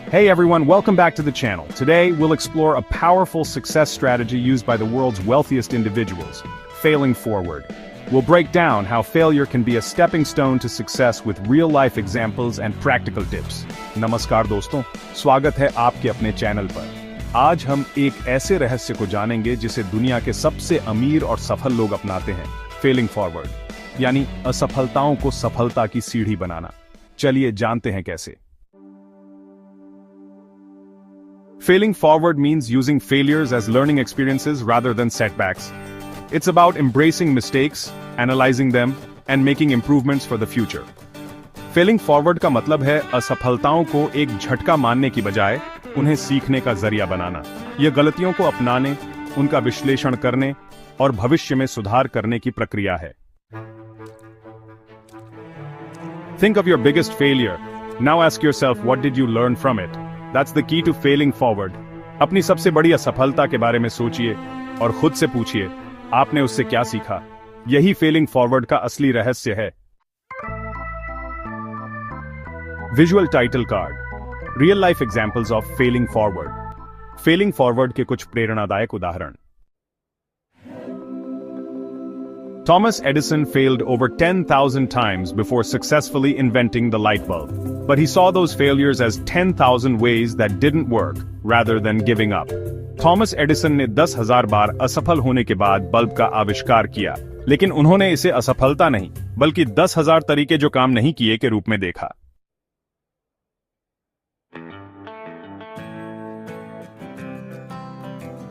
Hey everyone, welcome back to the channel. Today, we'll explore a powerful success strategy used by the world's wealthiest individuals, failing forward. We'll break down how failure can be a stepping stone to success with real-life examples and practical tips. नमस्कार दोस्तों, स्वागत है आपके अपने channel पर। आज हम एक ऐसे रहस्य को जानेंगे जिसे दुनिया के सबसे अमीर और सफल लोग अपनाते हैं, फेलिंग फॉरवर्ड, यानी असफलताओं को सफलता की सीढ़ी बनाना। चलिए जानते हैं कैसे। Failing forward means using failures as learning experiences rather than setbacks. It's about embracing mistakes, analyzing them, and making improvements for the future. Failing forward का मतलब है असफलताओं को एक झटका मानने की बजाय उन्हें सीखने का जरिया बनाना। यह गलतियों को अपनाने, उनका विश्लेषण करने और भविष्य में सुधार करने की प्रक्रिया है। Think of your biggest failure. Now ask yourself, what did you learn from it? That's the key to failing forward. अपनी सबसे बड़ी असफलता के बारे में सोचिए और खुद से पूछिए, आपने उससे क्या सीखा? यही फेलिंग फॉरवर्ड का असली रहस्य है। Visual title card, real life examples of failing forward. Failing forward के कुछ प्रेरणादायक उदाहरण। Thomas Edison failed over 10,000 times before successfully inventing the light bulb. But he saw those failures as 10,000 ways that didn't work, rather than giving up. Thomas Edison ने 10,000 बार असफल होने के बाद bulb का आविष्कार किया, लेकिन उन्होंने इसे असफलता नहीं, बल्कि 10,000 तरीके जो काम नहीं किए के रूप में देखा।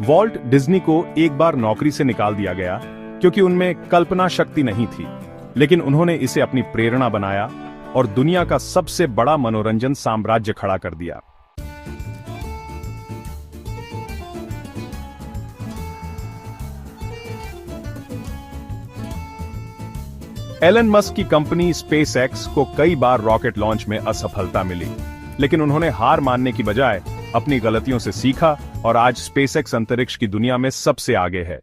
वॉल्ट डिज्नी को एक बार नौकरी से निकाल दिया गया क्योंकि उनमें कल्पना शक्ति नहीं थी, लेकिन उन्होंने इसे अपनी प्रेरणा बनाया और दुनिया का सबसे बड़ा मनोरंजन साम्राज्य खड़ा कर दिया। एलन मस्क की कंपनी स्पेसएक्स को कई बार रॉकेट लॉन्च में असफलता मिली, लेकिन उन्होंने हार मानने की बजाय अपनी गलतियों से सीखा और आज स्पेसएक्स अंतरिक्ष की दुनिया में सबसे आगे है।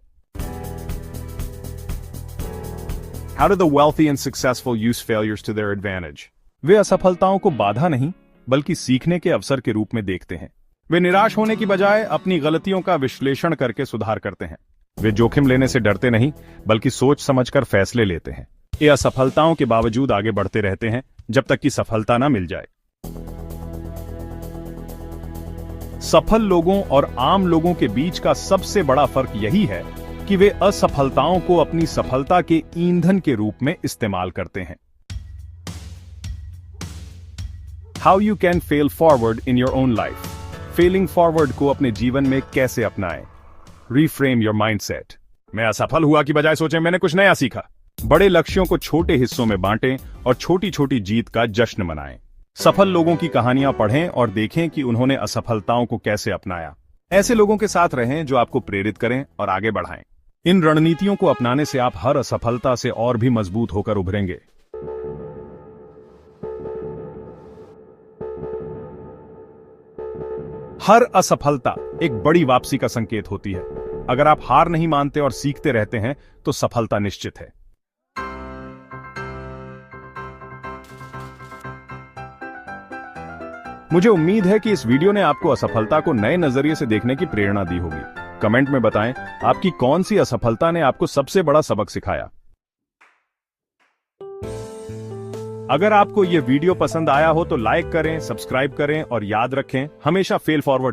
How do the wealthy and successful use failures to their advantage? वे असफलताओं को बाधा नहीं, बल्कि सीखने के अवसर के रूप में देखते हैं। वे निराश होने की बजाय अपनी गलतियों का विश्लेषण करके सुधार करते हैं। वे जोखिम लेने से डरते नहीं, बल्कि सोच समझकर फैसले लेते हैं। ये असफलताओं के बावजूद आगे बढ़ते रहते हैं, जब तक कि सफलता ना मिल जाए। सफल लोगों और आम लोगों के बीच का सबसे बड़ा फर्क यही है कि वे असफलताओं को अपनी सफलता के ईंधन के रूप में इस्तेमाल करते हैं। How you can fail forward in your own life? Failing forward को अपने जीवन में कैसे अपनाएं? Reframe your mindset. मैं असफल हुआ की बजाय सोचें मैंने कुछ नया सीखा। बड़े लक्ष्यों को छोटे हिस्सों में बांटें और छोटी-छोटी जीत का जश्न मनाएं। सफल लोगों की कहानियां पढ़ें और देखें कि उन्होंने असफलताओं को कैसे अपनाया। ऐसे लोगों के साथ रहें जो आपको प्रेरित करें और आगे बढ़ाएं। इन रणनीतियों को अपनाने से आप हर असफलता से और भी मजबूत होकर उभरेंगे। हर असफलता एक बड़ी वापसी का संकेत होती है। अगर आप हार नहीं मानते और सीखते रहते हैं, तो सफलता निश्चित है। मुझे उम्मीद है कि इस वीडियो ने आपको असफलता को नए नजरिए से देखने की प्रेरणा दी होगी। कमेंट में बताएं, आपकी कौन सी असफलता ने आपको सबसे बड़ा सबक सिखाया। अगर आपको यह वीडियो पसंद आया हो तो लाइक करें, सब्सक्राइब करें और याद रखें, हमेशा फेल फॉरवर्ड